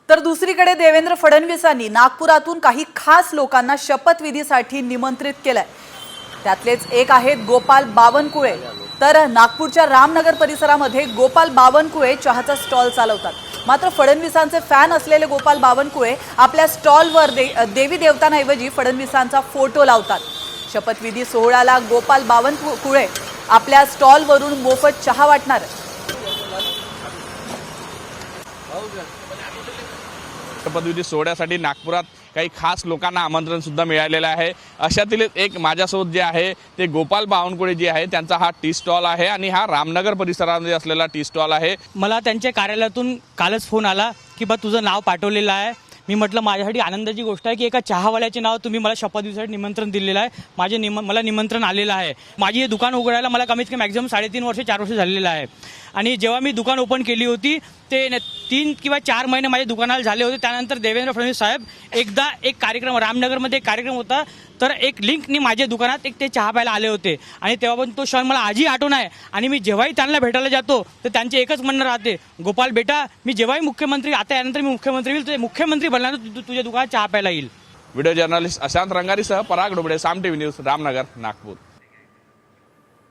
तर दुसरीकडे देवेंद्र फडणवीसांनी नागपुरातून काही खास लोकांना शपथविधीसाठी निमंत्रित केलंय। त्यातलेच एक आहेत गोपाल बावनकुळे। तर नागपूरच्या रामनगर परिसरामध्ये गोपाल बावनकुळे चहाचा स्टॉल चालवतात। मात्र फडणवीसांचे फॅन असलेले गोपाल बावनकुळे आपल्या स्टॉलवर देवी देवतांऐवजी फडणवीसांचा फोटो लावतात। शपथविधी सोहळ्याला गोपाल बावनकुळे आपल्या स्टॉलवरून मोफत चहा वाटणार। शपथविधी सोहळ्यासाठी नागपुरात काही खास लोकांना आमंत्रण सुद्धा मिळालेलं आहे। अशातील एक माझ्यासोबत जे आहे ते गोपाल बावनकुळे जे आहे त्यांचा हा टी स्टॉल आहे आणि हा रामनगर परिसरामध्ये असलेला टी स्टॉल आहे। मला त्यांच्या कार्यालयातून कालच फोन आला की बा तुझं नाव पाठवलेलं आहे। मी म्हटलं माझ्यासाठी आनंदाची गोष्ट आहे की एका चहावाल्याचे नाव तुम्ही मला शपथविधीसाठी निमंत्रण दिलेलं आहे। मला निमंत्रण आलेलं आहे। माझी हे दुकान उघडायला मला कमीत कमी मॅक्झिमम 3.5 वर्ष 4 वर्ष झालेलं आहे। आणि जेव्हा मी दुकान ओपन केली होती ते 3 किंवा 4 महिने माझ्या दुकानाला झाले होते। त्यानंतर देवेंद्र फडणवीस साहेब एकदा एक कार्यक्रम रामनगरमध्ये एक कार्यक्रम होता, तर एक लिंकनी माझ्या दुकानात एक ते चहा प्यायला आले होते आणि तेव्हापासून तो क्षण मला आजही आठवण आहे। आणि मी जेव्हाही त्यांना भेटायला जातो तर त्यांचे एकच म्हणणं राहते, गोपाल बेटा मी जेव्हाही मुख्यमंत्री आता यानंतर मी मुख्यमंत्री होईल तर मुख्यमंत्री बनल्यानंतर तुझ्या दुकानात चहा प्यायला येईल। व्हिडिओ जर्नलिस्ट अशांत रंगारीसह पराग डोबळे, साम टीव्ही न्यूज, रामनगर, नागपूर।